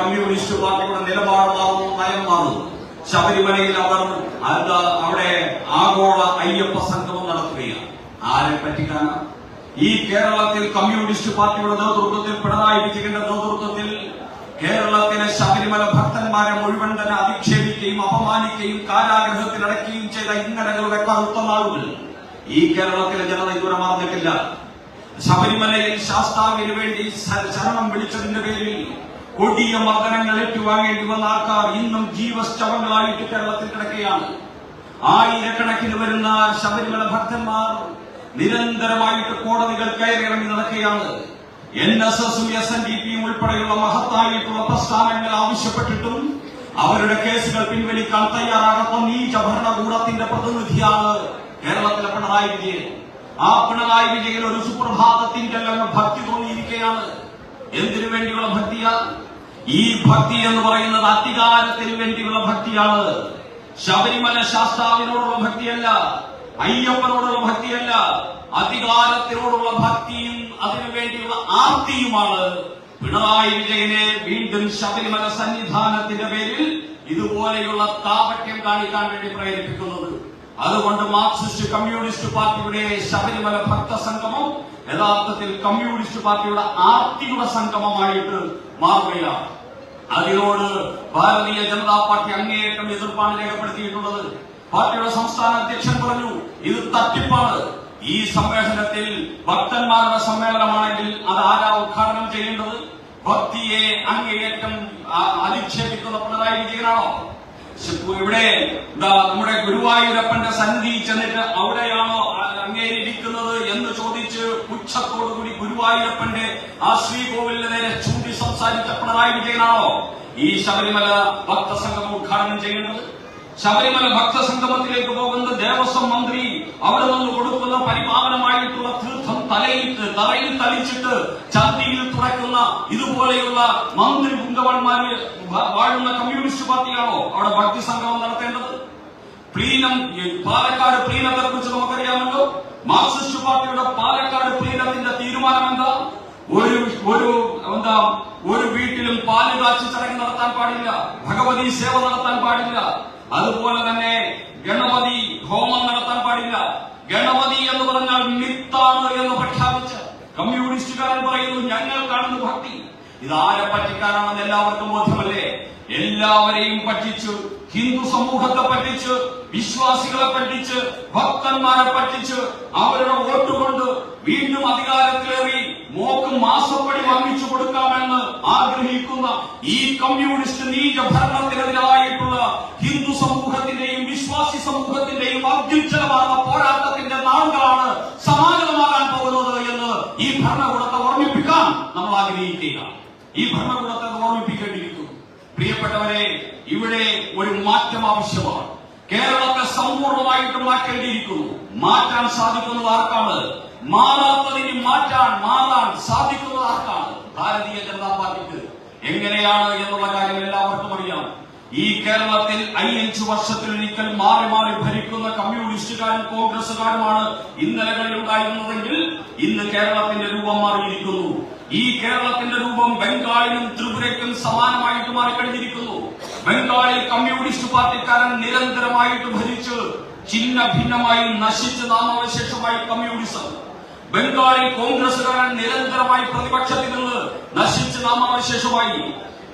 Communist പാർട്ടിയുടെ നിലപാട് മാറുന്നു, നയം മാറുന്നു. ശബരിമലയിൽ അവർ അവിടെ ആഗോള അയ്യപ്പ സംഗമം നടത്തുകയാണ്. ആരെ പറ്റിക്കാനാണ്? ഈ കേരളത്തിൽ കമ്മ്യൂണിസ്റ്റ് പാർട്ടിയുടെ നേതൃത്വത്തിൽ, പിണറായി വിജയന്റെ നേതൃത്വത്തിൽ കേരളത്തിലെ ശബരിമല ഭക്തന്മാരെ മുഴുവൻ തന്നെ അധിക്ഷേപിക്കുകയും അപമാനിക്കുകയും കാരാഗ്രഹത്തിലടക്കുകയും ചെയ്ത ഇന്നലകളുടെ കറുത്ത നാളുകൾ ഈ കേരളത്തിലെ ജനത ഇതുവരെ മറന്നിട്ടില്ല. ശബരിമലയിൽ ശാസ്താവിന് വേണ്ടി ശരണം വിളിച്ചതിന്റെ പേരിൽ കൊടിയ മർദ്ദനങ്ങൾ ഏറ്റുവാങ്ങേണ്ടി വന്ന ആൾക്കാർ ഇന്നും ജീവശവങ്ങളായിട്ട് കേരളത്തിൽ കിടക്കുകയാണ്. ആയിരക്കണക്കിന് വരുന്ന ശബരിമല ഭക്തന്മാർ നിരന്തരമായിട്ട് കോടതികൾ കയറിയിറങ്ങി നടക്കുകയാണ്. NSSഉം SNDPയും ഉൾപ്പെടെയുള്ള മഹത്തായിട്ടുള്ള പ്രസ്ഥാനങ്ങൾ ആവശ്യപ്പെട്ടിട്ടും അവരുടെ കേസുകൾ പിൻവലിക്കാൻ തയ്യാറാകാത്ത നീച ഭരണകൂടത്തിന്റെ പ്രതിനിധിയാണ് കേരളത്തിലെ പിണറായി വിജയൻ. ആ പിണറായി വിജയൻ ഒരു സുപ്രഭാതത്തിന്റെ ഭക്തി തോന്നിയിരിക്കുകയാണ്. എന്തിനു വേണ്ടിയുള്ള ഭക്തിയാണ്? ഈ ഭക്തി എന്ന് പറയുന്നത് അധികാരത്തിന് വേണ്ടിയുള്ള ഭക്തിയാണ്. ശബരിമല ശാസ്താവിനോടുള്ള ഭക്തിയല്ല, അയ്യപ്പനോടുള്ള ഭക്തിയല്ല, അധികാരത്തിനോടുള്ള ഭക്തിയും അതിനുവേണ്ടിയുള്ള ആർത്തിയുമാണ് പിണറായി വിജയനെ വീണ്ടും ശബരിമല സന്നിധാനത്തിന്റെ പേരിൽ ഇതുപോലെയുള്ള കാപട്യം കാണിക്കാൻ വേണ്ടി പ്രേരിപ്പിക്കുന്നത്. അതുകൊണ്ട് മാർക്സിസ്റ്റ് കമ്മ്യൂണിസ്റ്റ് പാർട്ടിയുടെ ശബരിമല ഭക്ത സംഗമം യഥാർത്ഥത്തിൽ കമ്മ്യൂണിസ്റ്റ് പാർട്ടിയുടെ ആർത്തിയുടെ സംഗമമായിട്ട് മാറുകയാണ്. അതിനോട് ഭാരതീയ ജനതാ പാർട്ടി അങ്ങേയറ്റം എതിർപ്പാണ് രേഖപ്പെടുത്തിയിട്ടുള്ളത്. പാർട്ടിയുടെ സംസ്ഥാന അധ്യക്ഷൻ പറഞ്ഞു, ഇത് തട്ടിപ്പാണ്. ഈ സമ്മേളനത്തിൽ ഭക്തന്മാരുടെ സമ്മേളനമാണെങ്കിൽ അത് ആരാ ഉദ്ഘാടനം ചെയ്യേണ്ടത്? ഭക്തിയെ അങ്ങേയറ്റം അധിക്ഷേപിക്കുന്ന പിണറായി വിജയനാണോ? ഇവിടെ നമ്മുടെ ഗുരുവായൂരപ്പന്റെ സന്നിധി ചെന്നിട്ട് അവിടെയാണോ അങ്ങേരിക്കുന്നത് എന്ന് ചോദിച്ച് പുച്ഛത്തോടുകൂടി ഗുരുവായൂരപ്പന്റെ ആ ശ്രീകോവിലിന് നേരെ ചൂണ്ടി സംസാരിച്ച പിണറായി വിജയനാണോ ഈ ശബരിമല ഭക്തസംഗമം ഉദ്ഘാടനം ചെയ്യുന്നത്? ശബരിമല ഭക്തസംഗമത്തിലേക്ക് പോകുന്ന ദേവസ്വം മന്ത്രി അവിടെ നിന്ന് കൊടുക്കുന്ന പരിപാവനമായിട്ടുള്ള തീർത്ഥം തലയിൽ തളിച്ചിട്ട് ചന്തിയിൽ തുറക്കുന്ന ഇതുപോലെയുള്ള മന്ത്രി പുങ്കവന്മാര് വാഴുന്ന കമ്മ്യൂണിസ്റ്റ് പാർട്ടിയാണോ അവിടെ ഭക്തി സംഗമം നടത്തേണ്ടത്? പാലക്കാട് പ്ലീനത്തെ കുറിച്ച് നമുക്കറിയാമല്ലോ. മാർക്സിസ്റ്റ് പാർട്ടിയുടെ പാലക്കാട് പ്ലീനത്തിന്റെ തീരുമാനം എന്താ? ഒരു വീട്ടിലും പാല് കാച്ചി ചടങ്ങ് നടത്താൻ പാടില്ല, ഭഗവതി സേവ നടത്താൻ പാടില്ല, അതുപോലെ തന്നെ ഗണപതി ഹോമം നടത്താൻ പാടില്ല. ഗണപതി എന്ന് പറഞ്ഞാൽ മിത്താണ് എന്ന് പ്രഖ്യാപിച്ച് കമ്മ്യൂണിസ്റ്റുകാരൻ പറയുന്നു ഞങ്ങൾ കാണുന്ന ഭക്തി. ഇതാരെ പറ്റിക്കാനാണെന്ന് എല്ലാവർക്കും ബോധ്യമല്ലേ? എല്ലാവരെയും പറ്റിച്ചു, ഹിന്ദു സമൂഹത്തെ പറ്റിച്ച്, വിശ്വാസികളെ പറ്റിച്ച്, ഭക്തന്മാരെ പറ്റിച്ച്, അവരുടെ വോട്ടുകൊണ്ട് വീണ്ടും അധികാരത്തിലേറി മോക്ക് മാസപ്പടി വാങ്ങിച്ചു കൊടുക്കാമെന്ന് ആഗ്രഹിക്കുന്ന ഈ കമ്മ്യൂണിസ്റ്റ് നീച ഭരണത്തിനെതിരായിട്ടുള്ള ഹിന്ദു സമൂഹത്തിന്റെയും വിശ്വാസി സമൂഹത്തിന്റെയും അത്യുജ്വലമാർന്ന പോരാട്ടത്തിന്റെ നാളുകളാണ് സമാഗതമാകാൻ പോകുന്നത് എന്ന് ഈ ഭരണകൂടത്തെ ഓർമ്മിപ്പിക്കാൻ നമ്മൾ ആഗ്രഹിക്കുകയാണ്. ഈ ഭരണകൂടത്തെ ഓർമ്മിപ്പിക്കേണ്ടിയിരിക്കുന്നു. പ്രിയപ്പെട്ടവരെ, ഇവിടെ ഒരു മാറ്റം ആവശ്യമാണ്. കേരളത്തെ സമ്പൂർണമായിട്ട് മാറ്റേണ്ടിയിരിക്കുന്നു. മാറ്റാൻ സാധിക്കുന്നത് ആർക്കാണ്? മാറാത്തതിന് മാറാൻ സാധിക്കുന്നത് ആർക്കാണ്? ഭാരതീയ ജനതാ പാർട്ടിക്ക്. എങ്ങനെയാണ് എന്നുള്ള കാര്യം എല്ലാവർക്കും അറിയാം. ഈ കേരളത്തിൽ 5 വർഷത്തിലൊരിക്കൽ മാറി മാറി ഭരിക്കുന്ന കമ്മ്യൂണിസ്റ്റുകാരും കോൺഗ്രസുകാരുമാണ് ഇന്നലകളിൽ ഉണ്ടായിരുന്നതെങ്കിൽ ഇന്ന് കേരളത്തിന്റെ രൂപം മാറിയിരിക്കുന്നു. ഈ കേരളത്തിന്റെ രൂപം ബംഗാളിനും ത്രിപുരയ്ക്കും സമാനമായിട്ട് മാറിക്കഴിഞ്ഞിരിക്കുന്നു. ബംഗാളിൽ കമ്മ്യൂണിസ്റ്റ് പാർട്ടിക്കാരൻ നിരന്തരമായിട്ട് ഭരിച്ച് ചിഹ്ന ഭിന്നമായി നശിച്ച് നാമാവശേഷമായി കമ്മ്യൂണിസം. ബംഗാളിൽ കോൺഗ്രസുകാരൻ നിരന്തരമായി പ്രതിപക്ഷത്തിൽ നിന്ന് നശിച്ച് നാമാവശേഷമായി.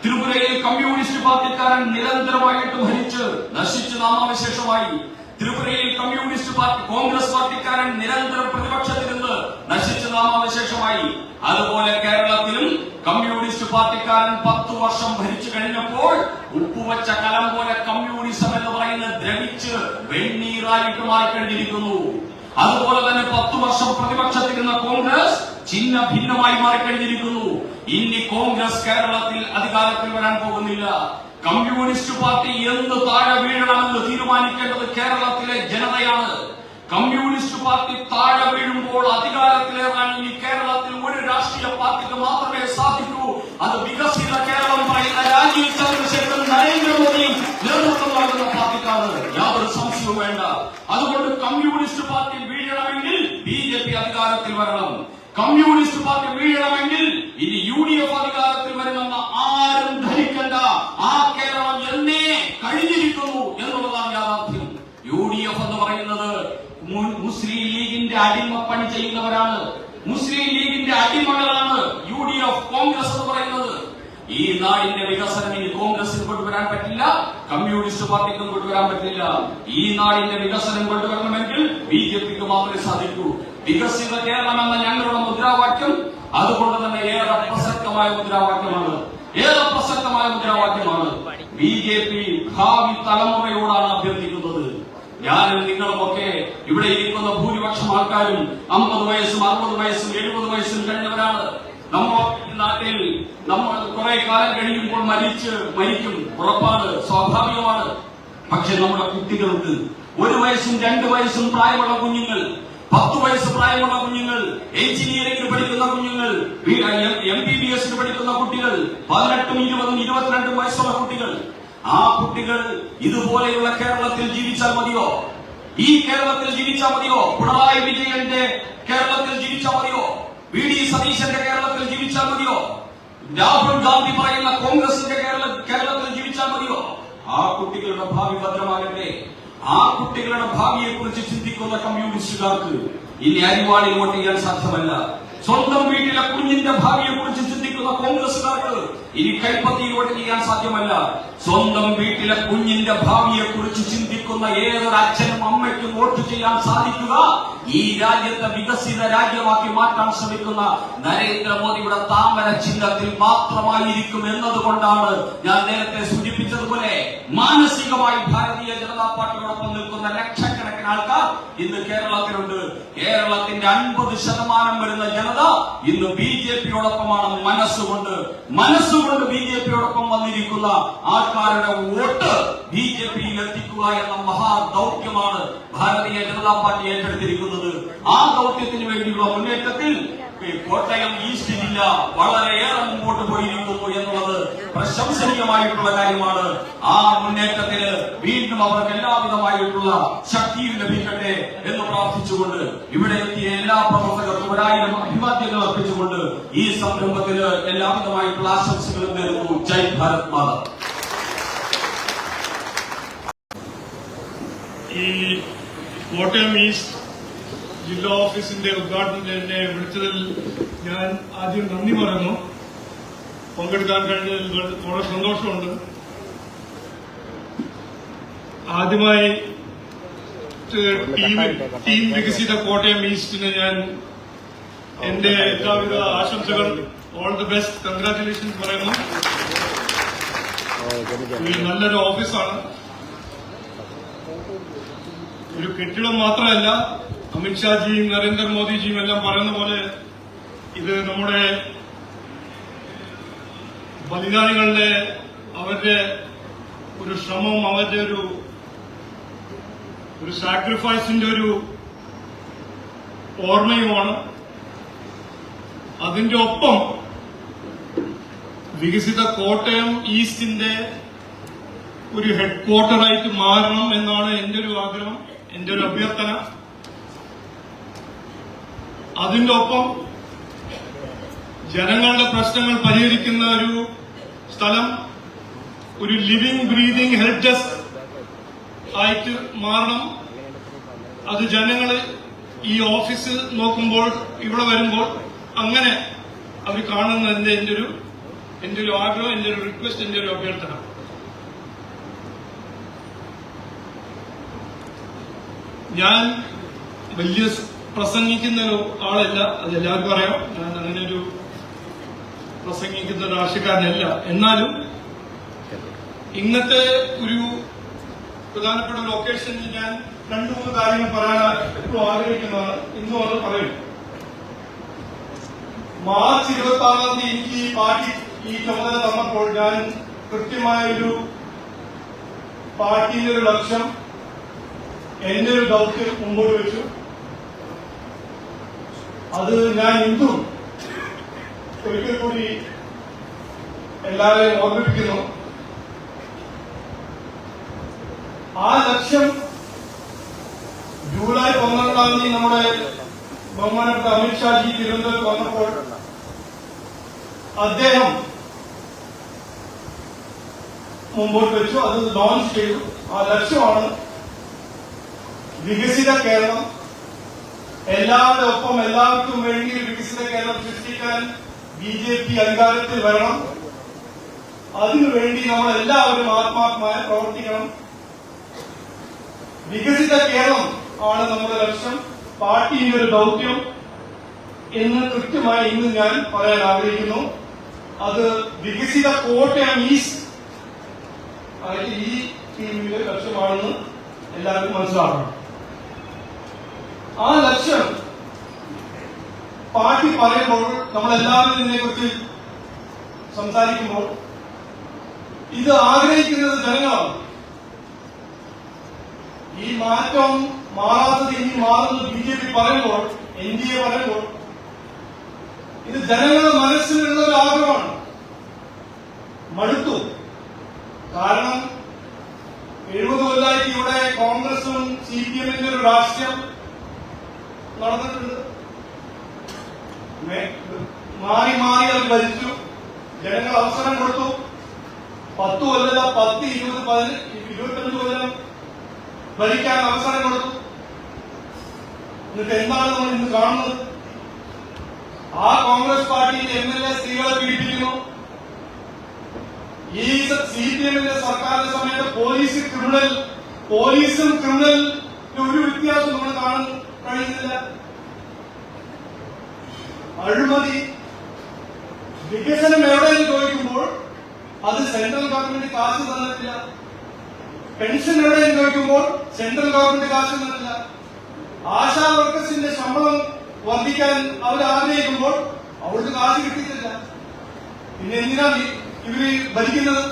ത്രിപുരയിൽ കമ്മ്യൂണിസ്റ്റ് പാർട്ടിക്കാരൻ നിരന്തരമായിട്ട് ഭരിച്ച് നശിച്ച് നാമാവശേഷമായി. ത്രിപുരയിൽ കമ്മ്യൂണിസ്റ്റ് പാർട്ടി കോൺഗ്രസ് പാർട്ടിക്കാരൻ നിരന്തരം പ്രതിപക്ഷത്തിൽ നിന്ന് നശിച്ച് നാമാവശേഷമായി. അതുപോലെ കേരളത്തിലും കമ്മ്യൂണിസ്റ്റ് പാർട്ടിക്കാരൻ 10 വർഷം ഭരിച്ചു കഴിഞ്ഞപ്പോൾ ഉപ്പുവച്ച കലം പോലെ കമ്മ്യൂണിസം എന്ന് പറയുന്നത് ദ്രവിച്ച് വെണ്ണീറായിട്ട് മാറിക്കഴിഞ്ഞിരിക്കുന്നു. അതുപോലെ തന്നെ 10 വർഷം പ്രതിപക്ഷത്തിരുന്ന കോൺഗ്രസ് ചിഹ്ന ഭിന്നമായി മാറിക്കഴിഞ്ഞിരിക്കുന്നു. ഇനി കോൺഗ്രസ് കേരളത്തിൽ അധികാരത്തിൽ വരാൻ പോകുന്നില്ല. കമ്മ്യൂണിസ്റ്റ് പാർട്ടി എന്ന് താഴെ വീഴണമെന്ന് തീരുമാനിക്കേണ്ടത് കേരളത്തിലെ ജനതയാണ്. കമ്മ്യൂണിസ്റ്റ് പാർട്ടി താഴെ വീഴുമ്പോൾ അധികാരത്തിലേറാൻ ഇനി കേരളത്തിൽ ഒരു രാഷ്ട്രീയ പാർട്ടിക്ക് മാത്രമേ സാധിക്കൂ. അത് വികസിത കേരളം പറയുന്ന രാജീവ് ചന്ദ്രശേഖരൻ, നരേന്ദ്രമോദി നേതൃത്വം നൽകുന്ന പാർട്ടിക്കാണ്. യാതൊരു സംശയവും വേണ്ട. അതുകൊണ്ട് കമ്മ്യൂണിസ്റ്റ് പാർട്ടി വീഴണമെങ്കിൽ BJP അധികാരത്തിൽ വരണം. കമ്മ്യൂണിസ്റ്റ് പാർട്ടി വീഴണമെങ്കിൽ ഇനി UDF അധികാരത്തിൽ വരുമെന്ന് ആരും ധരിക്കണ്ട. അടിമപ്പണി ചെയ്യുന്നവരാണ്. മുസ്ലിം ലീഗിന്റെ അടിമകളാണ് UDF, കോൺഗ്രസ് എന്ന് പറയുന്നത്. ഈ നാടിന്റെ വികസനം ഇനി കോൺഗ്രസിന് കൊണ്ടുവരാൻ പറ്റില്ല, കമ്മ്യൂണിസ്റ്റ് പാർട്ടിക്കും കൊണ്ടുവരാൻ പറ്റില്ല. ഈ നാടിന്റെ വികസനം കൊണ്ടുവരണമെങ്കിൽ BJPക്ക് മാത്രമേ സാധിക്കൂ. വികസിത കേരളം എന്ന ഞങ്ങളുടെ മുദ്രാവാക്യം അതുകൊണ്ട് തന്നെ ഏറെ പ്രസക്തമായ മുദ്രാവാക്യമാണ്. BJP ഭാവി തലമുറയോടാണ് അഭ്യർത്ഥിക്കുന്നത്. ഞാനും നിങ്ങളുമൊക്കെ ഇവിടെ ഇരിക്കുന്ന ഭൂരിപക്ഷം ആൾക്കാരും 50 വയസ്സും 60 വയസ്സും 70 വയസ്സും കഴിഞ്ഞവരാണ്. നമ്മൾ ഈ നാട്ടിൽ നമ്മൾ കുറെ കാലം കഴിയുമ്പോൾ മരിക്കും, ഉറപ്പാണ്, സ്വാഭാവികമാണ്. പക്ഷെ നമ്മുടെ കുട്ടികൾക്ക് 1 വയസ്സും 2 വയസ്സും പ്രായമുള്ള കുഞ്ഞുങ്ങൾ, 10 വയസ്സ് പ്രായമുള്ള കുഞ്ഞുങ്ങൾ, എഞ്ചിനീയറിംഗിന് പഠിക്കുന്ന കുഞ്ഞുങ്ങൾ, MBBS പഠിക്കുന്ന കുട്ടികൾ, 18, 20, 22 വയസ്സുള്ള കുട്ടികൾ, ആ കുട്ടികൾ ഇതുപോലെയുള്ള കേരളത്തിൽ ജീവിച്ചാൽ മതിയോ? ഈ കേരളത്തിൽ ജീവിച്ചാൽ മതിയോ? പിണറായി വിജയന്റെ കേരളത്തിൽ ജീവിച്ചാൽ മതിയോ? VD സതീശന്റെ കേരളത്തിൽ ജീവിച്ചാൽ മതിയോ? രാഹുൽ ഗാന്ധി പറയുന്ന കോൺഗ്രസിന്റെ കേരളത്തിൽ ജീവിച്ചാൽ മതിയോ? ആ കുട്ടികളുടെ ഭാവി ഭദ്രമാകട്ടെ. ആ കുട്ടികളുടെ ഭാവിയെ കുറിച്ച് ചിന്തിക്കുന്ന കമ്മ്യൂണിസ്റ്റുകാർക്ക് ഇനി അരിവാളിൽ വോട്ട് ചെയ്യാൻ സാധ്യമല്ല. സ്വന്തം വീട്ടിലെ കുഞ്ഞിന്റെ ഭാവിയെ കുറിച്ച് ചിന്തിക്കുന്ന കോൺഗ്രസുകാർക്ക് ഇനി കൈപ്പത്തിയിൽ വോട്ട് ചെയ്യാൻ സാധ്യമല്ല. സ്വന്തം വീട്ടിലെ കുഞ്ഞിന്റെ ഭാവിയെ കുറിച്ച് ചിന്തിക്കുന്ന ഏതൊരു അച്ഛനും അമ്മയ്ക്കും വോട്ട് ചെയ്യാൻ സാധിക്കുക ഈ രാജ്യത്തെ വികസിത രാജ്യമാക്കി മാറ്റാൻ ശ്രമിക്കുന്ന നരേന്ദ്രമോദിയുടെ താമര ചിഹ്നത്തിൽ മാത്രമായിരിക്കും എന്നതുകൊണ്ടാണ് ഞാൻ നേരത്തെ സൂചിപ്പിച്ചതുപോലെ മാനസികമായി ഭാരതീയ ജനതാ പാർട്ടിയോടൊപ്പം നിൽക്കുന്ന ലക്ഷക്കണക്കിന് ആൾക്കാർ ഇന്ന് കേരളത്തിലുണ്ട്. കേരളത്തിന്റെ 50% വരുന്ന ജനത ഇന്ന് BJPയോടൊപ്പമാണ്. മനസ്സുകൊണ്ട് BJPയോടൊപ്പം വന്നിരിക്കുന്ന ആൾക്കാരുടെ വോട്ട് BJPയിൽ എത്തിക്കുക എന്ന മഹാദൌത്യമാണ് ഭാരതീയ ജനതാ പാർട്ടി ഏറ്റെടുത്തിരിക്കുന്നത്. ആ ദൌത്യത്തിന് വേണ്ടിയുള്ള മുന്നേറ്റത്തിൽ കോട്ടയം ഈസ്റ്റ് ജില്ല വളരെയേറെ മുമ്പോട്ട് പോയിരിക്കുന്നു എന്നുള്ളത് പ്രശംസനീയമായിട്ടുള്ള കാര്യമാണ്. ആ മുന്നേറ്റത്തിന് വീണ്ടും അവർക്ക് എല്ലാവിധമായിട്ടുള്ള ശക്തിയും ലഭിക്കട്ടെ എന്ന് പ്രാർത്ഥിച്ചുകൊണ്ട് ഇവിടെ എത്തിയ എല്ലാ പ്രവർത്തകർക്കും 1000 അഭിവാദ്യങ്ങൾ അർപ്പിച്ചുകൊണ്ട് ഈ സംരംഭത്തിന് എല്ലാവിധമായിട്ടുള്ള ആശംസകളും നേരുന്നു. ജയ് ഭാരത് മാതാ. ഈ കോട്ടയം ഈസ്റ്റ് ജില്ലാ ഓഫീസിന്റെ ഉദ്ഘാടനത്തിന് എന്നെ വിളിച്ചതിൽ ഞാൻ ആദ്യം നന്ദി പറയുന്നു. പങ്കെടുക്കാൻ കഴിഞ്ഞതിൽ വളരെ സന്തോഷമുണ്ട്. ആദ്യമായി ടീം വികസിത കോട്ടയം ഈസ്റ്റിന് ഞാൻ എന്റെ എല്ലാവിധ ആശംസകൾ, ഓൾ ദി ബെസ്റ്റ്, കൺഗ്രാറ്റുലേഷൻസ് പറയുന്നു. നല്ലൊരു ഓഫീസാണ്. ഒരു കെട്ടിടം മാത്രമല്ല, അമിത്ഷാജിയും നരേന്ദ്രമോദിജിയും എല്ലാം പറയുന്ന പോലെ ഇത് നമ്മുടെ ബലിദാനികളുടെ അവരുടെ ഒരു ശ്രമം, അവരുടെ ഒരു സാക്രിഫൈസിന്റെ ഒരു ഓർമ്മയുമാണ്. അതിന്റെ ഒപ്പം വികസിത കോട്ടയം ഈസ്റ്റിന്റെ ഒരു ഹെഡ്ക്വാർട്ടറായിട്ട് മാറണം എന്നാണ് എന്റെ ഒരു ആഗ്രഹം, എന്റെ ഒരു അഭ്യർത്ഥന. അതിന്റെ ഒപ്പം ജനങ്ങളുടെ പ്രശ്നങ്ങൾ പരിഹരിക്കുന്ന ഒരു സ്ഥലം, ഒരു ലിവിംഗ് ബ്രീതിങ് ഹെൽപ്പ് ഡെസ്ക് ആയിട്ട് മാറണം. അത് ജനങ്ങൾ ഈ ഓഫീസ് നോക്കുമ്പോൾ, ഇവിടെ വരുമ്പോൾ അങ്ങനെ അവർ കാണുന്നതിന്റെ എന്റെ ഒരു ആഗ്രഹം, എന്റെ ഒരു റിക്വസ്റ്റ്, എന്റെ ഒരു അഭ്യർത്ഥന. ഞാൻ വലിയ പ്രസംഗിക്കുന്ന ഒരു ആളല്ല, അത് എല്ലാവർക്കും അറിയാം. ഞാൻ അങ്ങനെ ഒരു പ്രസംഗിക്കുന്ന രാഷ്ട്രീയക്കാരനല്ല. എന്നാലും ഇന്നത്തെ ഒരു പ്രധാനപ്പെട്ട ഒരു ഒക്കേഷനിൽ ഞാൻ 2-3 കാര്യങ്ങൾ പറയാൻ എപ്പോഴും ആഗ്രഹിക്കുന്നതാണ്. ഇന്നും അത് പറയും. മാർച്ച് 26-ാം തീയതി എനിക്ക് ഈ പാർട്ടി ഈ ചുമതല തന്നപ്പോൾ ഞാൻ കൃത്യമായൊരു പാർട്ടിയുടെ ഒരു ലക്ഷ്യം, എന്റെ ഒരു ദൌത്യം മുമ്പോട്ട് വെച്ചു. അത് ഞാൻ ഇന്നും ഒരിക്കൽ കൂടി എല്ലാവരെയും ഓർമ്മിപ്പിക്കുന്നു. ആ ലക്ഷ്യം ജൂലൈ 12-ാം തീയതി നമ്മുടെ ബഹുമാനപ്പെട്ട അമിത്ഷാജി തിരുവനന്തപുരത്ത് വന്നപ്പോൾ അദ്ദേഹം മുമ്പോട്ട് വെച്ചു. അത് ലോഞ്ച് ചെയ്തു. ആ ലക്ഷ്യമാണ് വികസിത കേരളം എല്ലാവരുടെ ഒപ്പം എല്ലാവർക്കും വേണ്ടി വികസിത കേരളം സൃഷ്ടിക്കാൻ BJP അധികാരത്തിൽ വരണം. അതിനുവേണ്ടി നമ്മൾ എല്ലാവരും ആത്മാർത്ഥമായി പ്രവർത്തിക്കണം. വികസിത കേരളം ആണ് നമ്മുടെ ലക്ഷ്യം, പാർട്ടിയുടെ ഒരു ദൗത്യം എന്ന് കൃത്യമായി ഇന്ന് ഞാൻ പറയാൻ ആഗ്രഹിക്കുന്നു. അത് വികസിത കോട്ടയം ഈസ്റ്റ് ഈ ടീമിന്റെ ലക്ഷ്യമാണെന്ന് എല്ലാവർക്കും മനസ്സിലാക്കണം. ആ ലക്ഷ്യം പാർട്ടി പറയുമ്പോൾ നമ്മളെല്ലാവരും ഇതിനെക്കുറിച്ച് സംസാരിക്കുമ്പോൾ ഇത് ആഗ്രഹിക്കുന്നത് ജനങ്ങളാണ്. ഈ മാറ്റം മാറാത്തത് ഇനി മാറുന്നത് BJP പറയുമ്പോൾ, NDA പറയുമ്പോൾ ഇത് ജനങ്ങളുടെ മനസ്സിലുള്ള ഒരു ആഗ്രഹമാണ്. മടുത്തു. കാരണം 70 കൊല്ലമായിട്ട് ഇവിടെ കോൺഗ്രസും CPM-ന്റെ ഒരു രാഷ്ട്രീയം നടന്നിട്ടുണ്ട്. മാറി മാറി അത് ഭരിച്ചു. ജനങ്ങൾ അവസരം കൊടുത്തു. 10 കൊല്ലം 10, 20, 25 കൊല്ലം ഭരിക്കാൻ അവസരം കൊടുത്തു. എന്നിട്ട് എന്താണ് നമ്മൾ ഇന്ന് കാണുന്നത്? ആ കോൺഗ്രസ് പാർട്ടിയിലെ MLA സ്ത്രീകളെ പീഡിപ്പിക്കുന്നു. ഈ CPM-ന്റെ സർക്കാരിന്റെ സമയത്ത് പോലീസും ക്രിമിനൽ ഒരു വ്യത്യാസം നമ്മൾ കാണാൻ കഴിയുന്നില്ല. അഴിമതി, വികസനം എവിടെയെന്ന് ചോദിക്കുമ്പോൾ അത് സെൻട്രൽ ഗവൺമെന്റ് കാശ് തന്നിട്ടില്ല. പെൻഷൻ എവിടെയെന്ന് ചോദിക്കുമ്പോൾ സെൻട്രൽ ഗവൺമെന്റ് കാശ് തന്നിട്ടില്ല. ആശാ വർക്കേഴ്സിന്റെ ശമ്പളം വർദ്ധിക്കാൻ അവർ ആഗ്രഹിക്കുമ്പോൾ അവർക്ക് കാശ് കിട്ടിയിട്ടില്ല. പിന്നെ എന്തിനാണ് ഇവര് ഭരിക്കുന്നത്?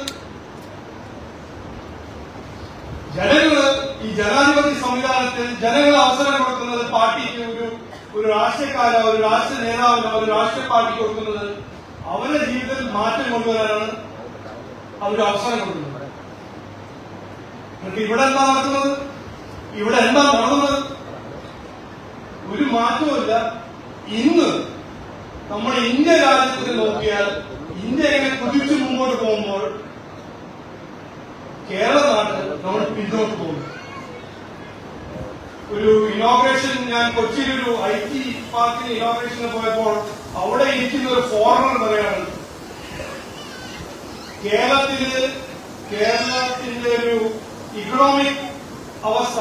ജനങ്ങള് ഈ ജനാധിപത്യ സംവിധാനത്തിൽ ജനങ്ങൾ അവസരം കൊടുക്കുന്നത് പാർട്ടിക്ക് ഒരു രാഷ്ട്രീയക്കാരോ ഒരു രാഷ്ട്രീയ നേതാവിനോ ഒരു രാഷ്ട്രീയ പാർട്ടിക്ക് കൊടുക്കുന്നത് അവരുടെ ജീവിതത്തിൽ മാറ്റം കൊണ്ടുവരാനാണ് അവർ അവസരം കൊടുക്കുന്നത്. എന്നിട്ട് ഇവിടെ എന്താ നടക്കുന്നത്? ഇവിടെ എന്താ നടന്നത്? ഒരു മാറ്റവുമില്ല. ഇന്ന് നമ്മുടെ ഇന്ത്യ രാജ്യത്തിൽ നോക്കിയാൽ ഇന്ത്യ എങ്ങനെ കുതിച്ചു മുമ്പോട്ട് പോകുമ്പോൾ കേരള നാട്ടിൽ നമ്മൾ പിന്നോട്ട് പോകുന്നു. ഒരു ഇനോഗ്രേഷൻ, ഞാൻ കൊച്ചിയിലൊരു IT പാർക്കിന് ഇനോഗ്രേഷന് പോയപ്പോൾ അവിടെ ഇരിക്കുന്ന ഒരു ഫോറിനർ പറയാണ്, കേരളത്തിന്റെ ഒരു ഇക്കണോമിക് അവസ്ഥ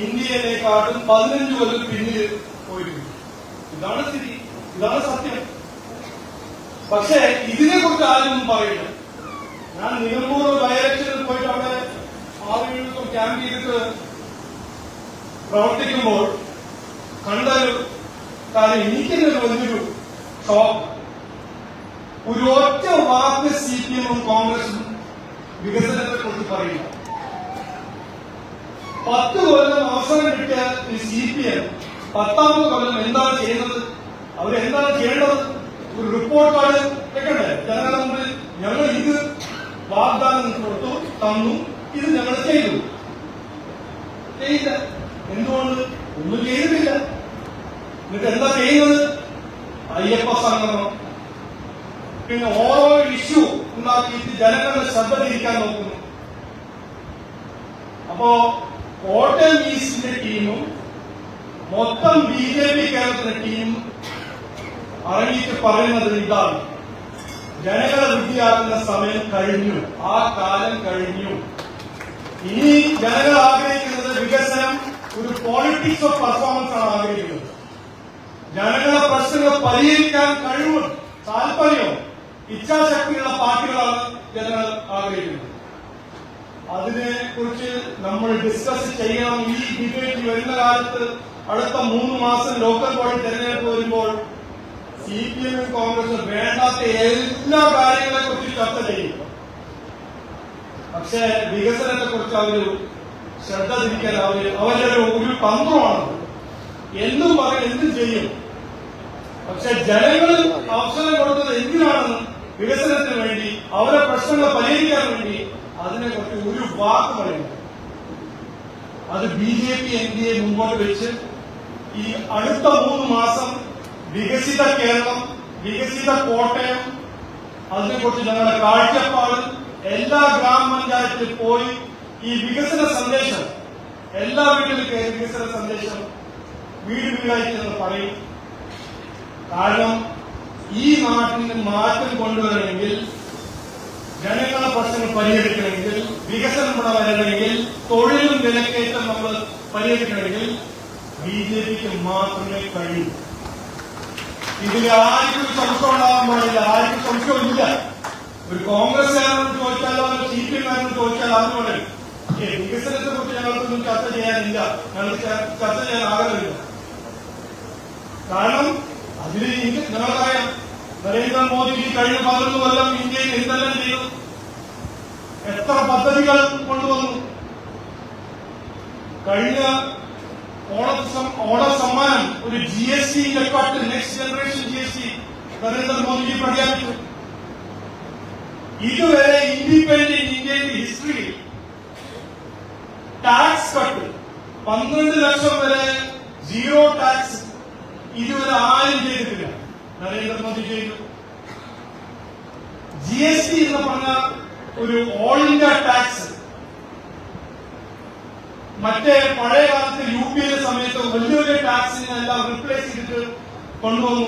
ഇന്ത്യയിലേക്കാട്ടും 15 കൊല്ലം പിന്നിൽ പോയിട്ടുണ്ട്. ഇതാണ് സ്ഥിതി, ഇതാണ് സത്യം. പക്ഷേ ഇതിനെക്കുറിച്ച് ആരും പറയില്ല. ഞാൻ നിലമ്പൂർ ഡയറക്ഷനിൽ പോയിട്ട് അവിടെ 6 ദിവസം ക്യാമ്പ് ചെയ്തിട്ട് പ്രവർത്തിക്കുമ്പോൾ കണ്ടൊരു കാര്യം, എനിക്കൊരു വലിയൊരു ഷോക്ക്. ഒരു ഒറ്റ വാക്ക് CPM-ഉം കോൺഗ്രസും വികസനത്തെ കുറിച്ച് പറയില്ല. 10 കൊല്ലം അവസരം കിട്ടിയ ഈ CPM 10ാമത് കൊല്ലം എന്താണ് ചെയ്യുന്നത്? അവരെന്താണ് ചെയ്യേണ്ടത്? ഒരു റിപ്പോർട്ട് കാർഡ് വെക്കണ്ടേ ജനങ്ങളുടെ മുമ്പിൽ? ഞങ്ങൾ ഇത് വാഗ്ദാനം കൊടുത്തു, തന്നു, ഇത് ഞങ്ങൾ ചെയ്തു. ചെയ്യില്ല. എന്തുകൊണ്ട്? ഒന്നും ചെയ്തിട്ടില്ല. എന്നിട്ട് എന്താ ചെയ്യുന്നത്? അയ്യപ്പ സംഗമം, പിന്നെ ഓരോ ഇഷ്യൂ ഉണ്ടാക്കിയിട്ട് ജനങ്ങളുടെ ശ്രദ്ധ തിരിക്കാൻ നോക്കുന്നു. അപ്പോ കോട്ടയം ഈസ്റ്റിന്റെ ടീമും മൊത്തം BJP കേരളത്തിലെ ടീമും അറിയിച്ച് പറയുന്നത് ഇതാണ്: ജനങ്ങളെ വൃത്തിയാക്കുന്ന സമയം കഴിഞ്ഞു, ആ കാലം കഴിഞ്ഞു. ഇനി ജനങ്ങൾ ആഗ്രഹിക്കുന്നത് വികസനം, ഒരു പോളിറ്റിക്സ് ഓഫ് പെർഫോമൻസ് ആണ് ആഗ്രഹിക്കുന്നത്. ജനങ്ങളുടെ പ്രശ്നങ്ങൾ പരിഹരിക്കാൻ കഴിവും താല്പര്യവും ഇച്ഛാശക്തിയുള്ള പാർട്ടികളാണ് ജനങ്ങൾ ആഗ്രഹിക്കുന്നത്. അതിനെ കുറിച്ച് നമ്മൾ ഡിസ്കസ് ചെയ്യണം. ഈ ഡിബേറ്റ് വരുന്ന കാലത്ത് അടുത്ത 3 മാസം ലോക്കൽ ബോഡി തെരഞ്ഞെടുപ്പ് വരുമ്പോൾ CPM-ഉം കോൺഗ്രസും വേണ്ടാത്ത എല്ലാ കാര്യങ്ങളെ കുറിച്ച് ചർച്ച ചെയ്യും. പക്ഷേ വികസനത്തെ കുറിച്ച് അവർ ശ്രദ്ധ തിരിക്കാൻ അവരുടെ ഒരു തന്ത്രമാണ്. എന്തും പറയും, എന്തും ചെയ്യും. പക്ഷെ ജനങ്ങൾ അവസരം കൊടുത്തത് എന്തിനാണെന്ന്, വികസനത്തിന് വേണ്ടി, അവരുടെ പ്രശ്നങ്ങൾ പരിഹരിക്കാൻ വേണ്ടി അതിനെക്കുറിച്ച് ഒരു വാക്ക് പറയുന്നു. അത് BJP NDA മുമ്പോട്ട് വെച്ച് ഈ അടുത്ത 3 മാസം വികസിത കേരളം, വികസിത കോട്ടയം, അതിനെക്കുറിച്ച് ഞങ്ങളുടെ കാഴ്ചപ്പാട് എല്ലാ ഗ്രാമപഞ്ചായത്തിൽ പോയി ഈ വികസന സന്ദേശം എല്ലാ വീട്ടിലും കയറി വികസന സന്ദേശം വീട് വീടായിട്ട് പറയും. കാരണം ഈ നാട്ടിന് മാറ്റം കൊണ്ടുവരണമെങ്കിൽ, ജനങ്ങളുടെ പ്രശ്നങ്ങൾ പരിഹരിക്കണമെങ്കിൽ, വികസനം ഇവിടെ വരണമെങ്കിൽ, തൊഴിലും വിലക്കയറ്റം നമ്മൾ പരിഹരിക്കണമെങ്കിൽ BJPക്ക് മാത്രമേ കഴിയൂ. ഇതിൽ ആർക്കും സംശയം ഉണ്ടാകാൻ പാടില്ല, ആർക്കും സംശയമില്ല. ഒരു കോൺഗ്രസ്സുകാരോട് ചോദിച്ചാലോ CPM-കാരോട് ചോദിച്ചാലോ അതുപോലെ വികസനത്തെ കുറിച്ച് ഞങ്ങൾക്കൊന്നും ചർച്ച ചെയ്യാനില്ല, ഞങ്ങൾ ചർച്ച ചെയ്യാൻ ആഗ്രഹമില്ല. കാരണം അതിൽ നിങ്ങൾക്കറിയാം, നരേന്ദ്രമോദിജി കഴിഞ്ഞ 11 കൊല്ലം ഇന്ത്യയിൽ എന്തെല്ലാം ചെയ്തു, എത്ര പദ്ധതികൾ കൊണ്ടുവന്നു. കഴിഞ്ഞ ഓണ സമ്മാനം ഒരു GST cut, next generation GST Narendra Modi ji പ്രഖ്യാപിച്ചു. ഇതുവരെ ഇൻഡിപെൻഡന്റ് ഇന്ത്യൻ ഹിസ്റ്ററിയിൽ ടാക്സ് കട്ട് 12 ലക്ഷം വരെ സീറോ ടാക്സ് ഇതുവരെ ആരും ചെയ്തിട്ടില്ല, നരേന്ദ്രമോദി ചെയ്തു. GST എന്ന് പറഞ്ഞ ഒരു ഓൾ ഇന്ത്യ ടാക്സ് മറ്റേ പഴയ കാലത്ത് UPA സമയത്ത് വലിയ വലിയ ടാക്സിനെ എല്ലാം റിപ്ലേസ് ചെയ്തിട്ട് കൊണ്ടുവന്നു.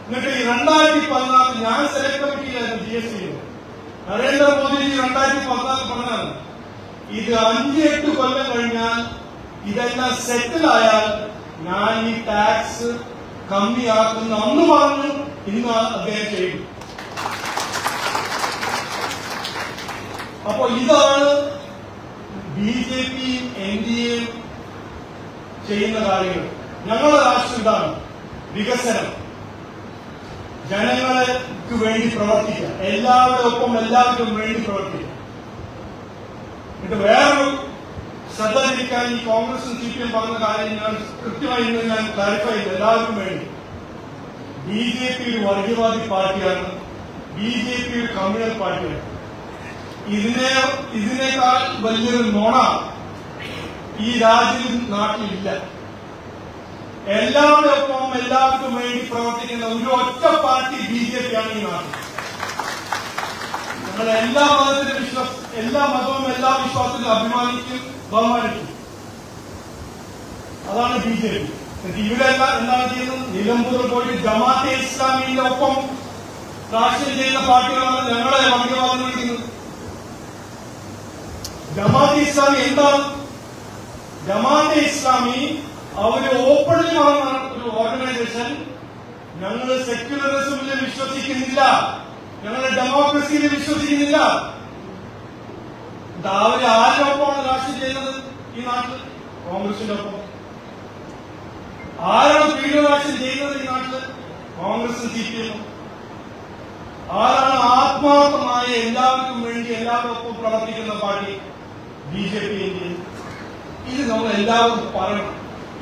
എന്നിട്ട് 2014 ഞാൻ സെലക്ട് കമ്മിറ്റിയിലായിരുന്നു GST. നരേന്ദ്രമോദിജി 2014 പറഞ്ഞതാണ്, ഇത് 5-8 കൊല്ലം കഴിഞ്ഞാൽ ഇതെല്ലാം സെറ്റിൽ ആയാൽ ഞാൻ ഈ ടാക്സ് കമ്മിയാക്കുന്ന അന്ന് പറഞ്ഞു, ഇന്ന് അദ്ദേഹം ചെയ്തു. അപ്പോ ഇതാണ് BJPയും NDAയും ചെയ്യുന്ന കാര്യങ്ങൾ. ഞങ്ങളുടെ രാഷ്ട്രീയം ഇതാണ്, വികസനം, ജനങ്ങൾക്ക് വേണ്ടി പ്രവർത്തിക്കുക, എല്ലാവരുടെ ഒപ്പം എല്ലാവർക്കും വേണ്ടി പ്രവർത്തിക്കുക. എന്നിട്ട് വേറൊരു ശ്രദ്ധ തിരിക്കാൻ ഈ കോൺഗ്രസും CPM പറഞ്ഞ കാര്യം ഞാൻ കൃത്യമായി ഇന്ന് ഞാൻ ക്ലാരിഫൈ ചെയ്തു. എല്ലാവർക്കും വേണ്ടി BJP ഒരു വർഗീയവാദി പാർട്ടിയാണ്, BJP ഒരു കമ്മ്യൂണൽ പാർട്ടിയാണ്. ഇതിനേക്കാൾ വലിയൊരു നുണ ഈ രാജ്യവും നാട്ടിലില്ല. എല്ലാവരുടെ ഒപ്പം എല്ലാവർക്കും വേണ്ടി പ്രവർത്തിക്കുന്ന ഒരു ഒറ്റ പാർട്ടി BJP ആണ് ഈ നാട്ടിൽ. ഞങ്ങൾ എല്ലാ മതവും എല്ലാ വിശ്വാസത്തിലും അഭിമാനിക്കും, ബഹുമാനിക്കും. അതാണ് BJP. ഇവരെല്ലാം എന്താണ് ചെയ്യുന്നത്? നിലമ്പൂർ പോയിട്ട് ജമാഅത്തെ ഇസ്ലാമിന്റെ ഒപ്പം രാഷ്ട്രീയം ചെയ്യുന്ന പാർട്ടികളാണ് ഞങ്ങളെ വർഗീയവാദം വിളിക്കുന്നത്. ജമാഅത്തെ ഇസ്ലാമി എന്താണ്? ജമാഅത്തെ ഇസ്ലാമി അവര് ഓപ്പൺലി പറഞ്ഞ ഒരു ഓർഗനൈസേഷൻ. ഞങ്ങൾ സെക്യുലറിസമിൽ വിശ്വസിക്കുന്നില്ല, ഞങ്ങൾ ഡെമോക്രസിയിൽ വിശ്വസിക്കുന്നില്ല. അവര് ആരുടെ ഒപ്പമാണ് രാഷ്ട്രീയം ചെയ്യുന്നത് ഈ നാട്ടിൽ? കോൺഗ്രസിന്റെ ഒപ്പം. ആരാണ് പീഡനരാഷ്ട്രീയം ചെയ്യുന്നത് ഈ നാട്ടില്? കോൺഗ്രസും CPM. ആരാണ് ആത്മാർത്ഥമായ എല്ലാവർക്കും വേണ്ടി എല്ലാവർക്കും പ്രവർത്തിക്കുന്ന പാർട്ടി? BJP. ഇത് നമ്മൾ എല്ലാവർക്കും പറയണം.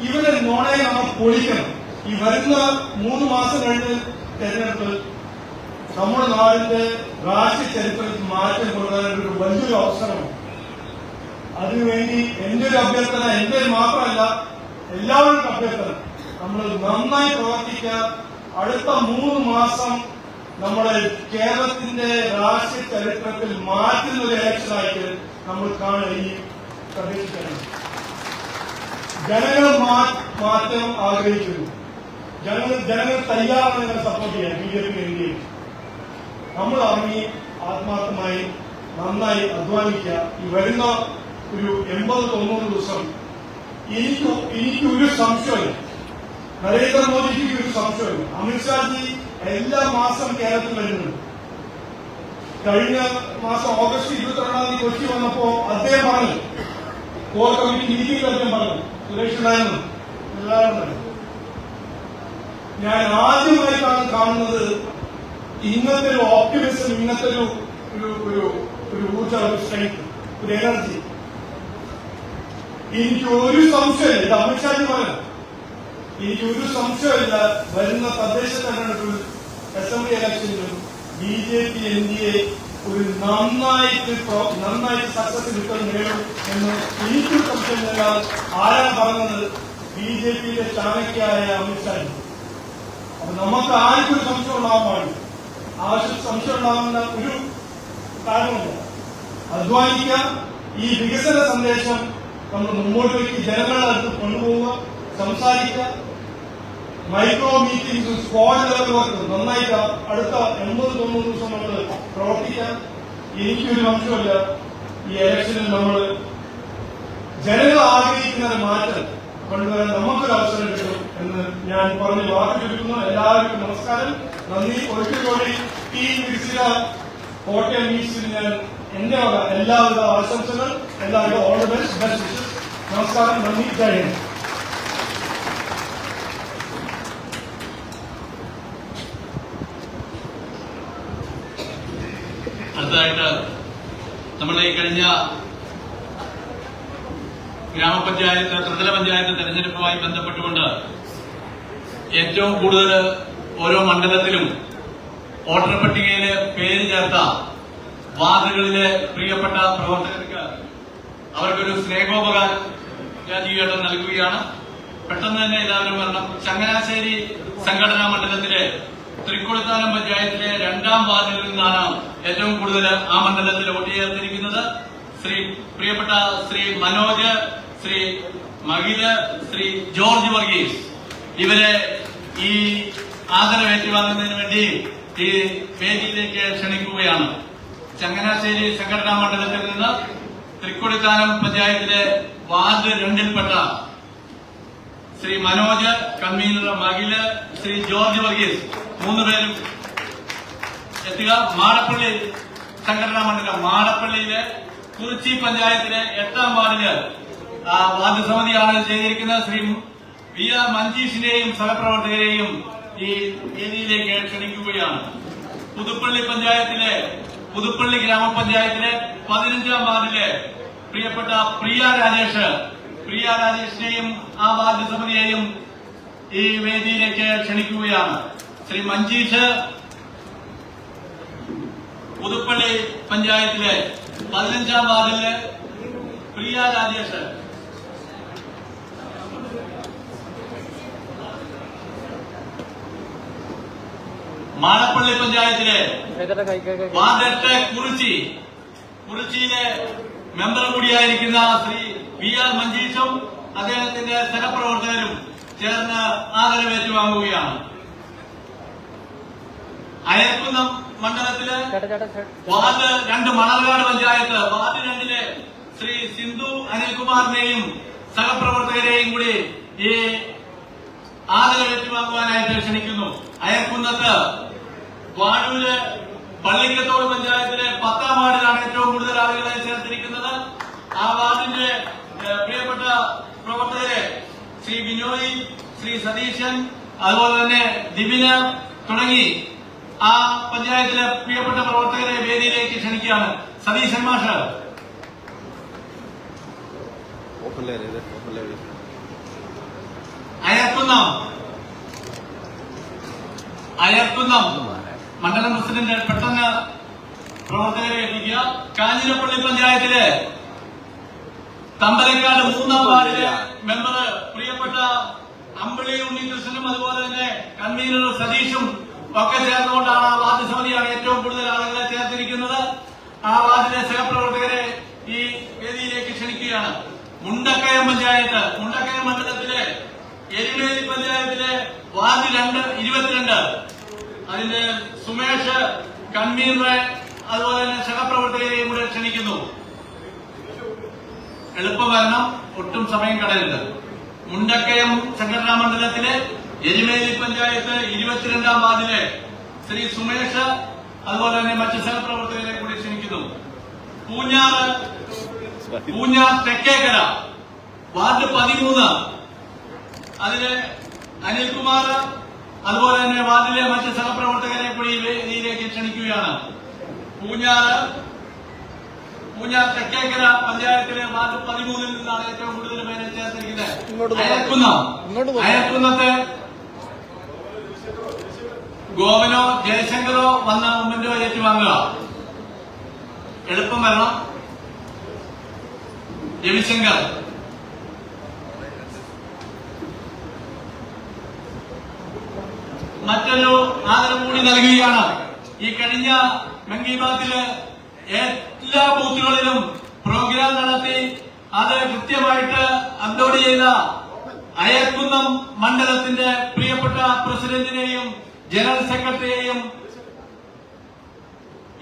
ഇവരുടെ നുണയെ നമ്മൾ പൊളിക്കണം. ഈ വരുന്ന 3 മാസം കഴിഞ്ഞ് തെരഞ്ഞെടുപ്പ് നമ്മുടെ നാടിന്റെ രാഷ്ട്രീയ ചരിത്രത്തിൽ മാറ്റം കൊണ്ടുവരാൻ ഒരു വലിയൊരു അവസരമാണ്. അതിനുവേണ്ടി എന്റെ ഒരു അഭ്യർത്ഥന, എന്റെ മാത്രമല്ല എല്ലാവരും അഭ്യർത്ഥന, നമ്മൾ നന്നായി പ്രവർത്തിക്കുക. അടുത്ത 3 മാസം നമ്മുടെ കേരളത്തിന്റെ രാഷ്ട്രീയ ചരിത്രത്തിൽ മാറ്റുന്ന ഒരു ഇലക്ഷനായിട്ട് നമ്മൾ കാണുക. ഈ പ്രദേശിക്കണം ജനങ്ങൾ മാറ്റം ആഗ്രഹിക്കുന്നു. ജനങ്ങൾ തയ്യാറാണ് ഞങ്ങൾ സപ്പോർട്ട് ചെയ്യാൻ BJP NDA. നമ്മൾ ഇറങ്ങി ആത്മാർത്ഥമായി നന്നായി അധ്വാനിക്കുക. ഈ വരുന്ന ഒരു 80-90 ദിവസം എനിക്ക് ഒരു സംശയമില്ല, നരേന്ദ്രമോദിജിക്ക് ഒരു സംശയമില്ല. അമിത്ഷാജി എല്ലാ മാസം കേരളത്തിൽ വരുന്നുണ്ട്. കഴിഞ്ഞ മാസം ഓഗസ്റ്റ് 22 കൊച്ചി വന്നപ്പോ അദ്ദേഹം പറഞ്ഞു, കോർ കമ്മിറ്റി മീറ്റിംഗിൽ അദ്ദേഹം പറഞ്ഞു, സുരേഷ് ഉണ്ടായിരുന്നു, എല്ലാവരും പറഞ്ഞു. ഞാൻ ആദ്യമായിട്ടാണ് കാണുന്നത് ഇങ്ങനത്തെ ഒരു ഓപ്റ്റിമിസം, ഇങ്ങനത്തെ ഒരു ഊർജ, ഒരു സ്ട്രെങ്ത്, ഒരു എനർജി. എനിക്ക് ഒരു സംശയമില്ല, ഇത് അമിത്ഷാജി പറഞ്ഞു, എനിക്ക് ഒരു സംശയമില്ല വരുന്ന തദ്ദേശ തെരഞ്ഞെടുപ്പിൽ അസംബ്ലി ഇലക്ഷനിലും BJP NDA ഒരു നന്നായിട്ട് സക്സസ് റിട്ടേൺ നേടും എന്ന് എനിക്കൊരു സംശയമില്ല. ആരാണ് പറഞ്ഞത്? BJPയുടെ ചാണക്യായ അമിത്ഷാജി. അപ്പൊ നമുക്ക് ആർക്കും ഒരു സംശയം ഉണ്ടാവാൻ പാടില്ല. സംശയം ഉണ്ടാകുന്ന ഒരു കാരണമില്ല. അധ്വാനിക്കുക, ഈ വികസന സന്ദേശം നമ്മൾ മുമ്പോട്ട് വയ്ക്കുക, ജനങ്ങളുടെ അടുത്ത് കൊണ്ടുപോവുക, സംസാരിക്കുക. മൈക്രോ മീറ്റിംഗ്സും സ്ക്വാഡ് ലെവൽ വർക്കും നന്നായിട്ട് അടുത്ത 80-90 ദിവസം നമ്മൾ പ്രവർത്തിക്കാൻ എനിക്കൊരു അംശമില്ല. ഈ ഇലക്ഷനിൽ നമ്മൾ ജനങ്ങൾ ആഗ്രഹിക്കുന്ന മാറ്റം കൊണ്ടുവരാൻ നമുക്കൊരു അവസരം കിട്ടും എന്ന് ഞാൻ പറഞ്ഞ് വാക്ക് ചുരുക്കുന്നു. എല്ലാവർക്കും നമസ്കാരം, നന്ദി. ഒരിക്കൽ കൂടി ഈ വികസിത കോട്ടയം മീറ്റ്സിൽ ഞാൻ എന്റെ എല്ലാവിധ ആശംസകൾ, എല്ലാവിധ ഓൾ ദി ബെസ്റ്റ് വിഷസ്. നമസ്കാരം, നന്ദി, ജയ് ഹിന്ദ്. അടുത്തതായിട്ട് നമ്മുടെ ഈ കഴിഞ്ഞ ഗ്രാമപഞ്ചായത്ത് ത്രിതല പഞ്ചായത്ത് തെരഞ്ഞെടുപ്പുമായി ബന്ധപ്പെട്ടുകൊണ്ട് ഏറ്റവും കൂടുതൽ ഓരോ മണ്ഡലത്തിലും വോട്ടർ പട്ടികയിൽ പേര് ചേർത്ത വാർഡുകളിലെ പ്രിയപ്പെട്ട പ്രവർത്തകർക്ക് അവർക്കൊരു സ്നേഹോപകാരം രാജീവേട്ടൻ നൽകുകയാണ്. പെട്ടെന്ന് തന്നെ എല്ലാവരും വരണം. ചങ്ങനാശ്ശേരി സംഘടനാ മണ്ഡലത്തിലെ തൃക്കൊടിത്താനം പഞ്ചായത്തിലെ 2ാം വാർഡിൽ നിന്നാണ് ഏറ്റവും കൂടുതൽ ആ മണ്ഡലത്തിൽ വോട്ട് ചേർത്തിരിക്കുന്നത്. പ്രിയപ്പെട്ട ശ്രീ മനോജ്, ശ്രീ മഹില്, ശ്രീ ജോർജ് വർഗീസ് ഇവരെ ഈ ആദരവ് ഏറ്റുവാങ്ങുന്നതിന് വേണ്ടി ഈ വേദിയിലേക്ക് ക്ഷണിക്കുകയാണ്. ചങ്ങനാശ്ശേരി സംഘടനാ മണ്ഡലത്തിൽ നിന്ന് തൃക്കൊടിത്താനം പഞ്ചായത്തിലെ വാർഡ് 2ൽപ്പെട്ട ശ്രീ മനോജ്, കൺവീനർ മഹില്, ശ്രീ ജോർജ് വർഗീസ് 3 പേരും എത്തുക. മാടപ്പള്ളി സംഘടനാ മണ്ഡലം മാടപ്പള്ളിയിലെ കുറിച്ചി പഞ്ചായത്തിലെ 8ാം വാർഡില് വാർഡ് സമിതിയാണ് ചെയ്തിരിക്കുന്നത്. ശ്രീ വി ആർ മഞ്ജീഷിനെയും സഹപ്രവർത്തകരെയും ഈ വേദിയിലേക്ക് ക്ഷണിക്കുകയാണ്. പുതുപ്പള്ളി ഗ്രാമപഞ്ചായത്തിലെ 15ാം വാർഡിലെ പ്രിയപ്പെട്ട പ്രിയ രാജേഷിനെയും ആ വാർഡ് സമിതിയെയും ഈ വേദിയിലേക്ക് ക്ഷണിക്കുകയാണ്. ശ്രീ മഞ്ജീഷ് പുതുപ്പള്ളി പഞ്ചായത്തിലെ 15ാം വാർഡിലെ പ്രിയ രാജേഷ്. മാടപ്പള്ളി പഞ്ചായത്തിലെ വാർഡ് 8 കുറിച്ചിയിലെ മെമ്പർ കൂടിയായിരിക്കുന്ന ശ്രീ വി ആർ മഞ്ജീഷും അദ്ദേഹത്തിന്റെ സഹപ്രവർത്തകരും ചേർന്ന് ആദരവ് ഏറ്റുവാങ്ങുകയാണ്. അയർക്കുന്നം മണ്ഡലത്തിലെ വാർഡ് 2 മണർകാട് പഞ്ചായത്ത് വാർഡ് 2ലെ ശ്രീ സിന്ധു അനിൽകുമാറിനെയും സഹപ്രവർത്തകരെയും കൂടി ഈ ആദരവ് ഏറ്റുവാങ്ങുവാനായിട്ട് ക്ഷണിക്കുന്നു. അയർക്കുന്നത്ത് വാഴൂര് പള്ളിക്കത്തോട് പഞ്ചായത്തിലെ 10ാം വാർഡിലാണ് ഏറ്റവും കൂടുതൽ ആളുകളെ ചേർത്തിരിക്കുന്നത്. ആ വാർഡിന്റെ പ്രിയപ്പെട്ട പ്രവർത്തകരെ ശ്രീ ബിനോയ്, ശ്രീ സതീശൻ, അതുപോലെ തന്നെ ദിബിന് തുടങ്ങി ആ പഞ്ചായത്തിലെ പ്രിയപ്പെട്ട പ്രവർത്തകരെ വേദിയിലേക്ക് ക്ഷണിക്കുകയാണ്. സതീശൻ മാഷ്. അയർക്കുന്നം മണ്ഡലം പ്രസിഡന്റ് പെട്ടെന്ന് പ്രവർത്തകരെ എത്തിക്കുക. കാഞ്ഞിരപ്പള്ളി പഞ്ചായത്തിലെ തമ്പലക്കാട് 3ാം വാർഡിലെ മെമ്പർ പ്രിയപ്പെട്ട അമ്പിളി ഉണ്ണികൃഷ്ണനും അതുപോലെ തന്നെ കൺവീനർ സതീഷും ഒക്കെ ചേർന്നുകൊണ്ടാണ് ആ വാർഡ് സമിതിയാണ് ഏറ്റവും കൂടുതൽ ആളുകളെ ചേർത്തിരിക്കുന്നത്. ആ വാർഡിലെ സഹപ്രവർത്തകരെ ഈ വേദിയിലേക്ക് ക്ഷണിക്കുകയാണ്. മുണ്ടക്കയം മണ്ഡലത്തിലെ എരുമേലി പഞ്ചായത്തിലെ വാർഡ് 22 അതിന്റെ സുമേഷ് കൺവീനറെ അതുപോലെ തന്നെ സഹപ്രവർത്തകരെയും കൂടെ ക്ഷണിക്കുന്നു. എളുപ്പം വരണം, ഒട്ടും സമയം കളയരുത്. മുണ്ടക്കയം സംഘടനാ മണ്ഡലത്തിലെ എരുമേലി പഞ്ചായത്ത് 22ാം വാർഡിലെ ശ്രീ സുമേഷ് അതുപോലെ തന്നെ മറ്റ് സഹപ്രവർത്തകരെ കൂടി ക്ഷണിക്കുന്നു. പൂഞ്ഞാർ തെക്കേക്കര വാർഡ് 13 അതിലെ അനിൽകുമാർ അതുപോലെ തന്നെ വാർഡിലെ മറ്റ് സഹപ്രവർത്തകരെ കൂടി വേദിയിലേക്ക് ക്ഷണിക്കുകയാണ്. പൂഞ്ഞാർ തെക്കേക്കര പഞ്ചായത്തിലെ വാർഡ് 13 നിന്നാണ് ഏറ്റവും കൂടുതൽ പേരെ ചേർത്തിരിക്കുന്നത്. അയർക്കുന്നത്തെ ഗോവനോ ജയശങ്കറോ വന്ന മുമ്പിന്റെ ഏറ്റുവാങ്ങുക. എളുപ്പം വരണം. രവിശങ്കർ. മറ്റൊരു ആദരവ് കൂടി നൽകുകയാണ്. ഈ കഴിഞ്ഞ മൻ കി ബാത്തില് എല്ലാ ബൂത്തുകളിലും പ്രോഗ്രാം നടത്തി അത് കൃത്യമായിട്ട് അപ്ലോഡ് ചെയ്ത അയർക്കുന്നം മണ്ഡലത്തിന്റെ പ്രിയപ്പെട്ട പ്രസിഡന്റിനെയും ജനറൽ സെക്രട്ടറിയെയും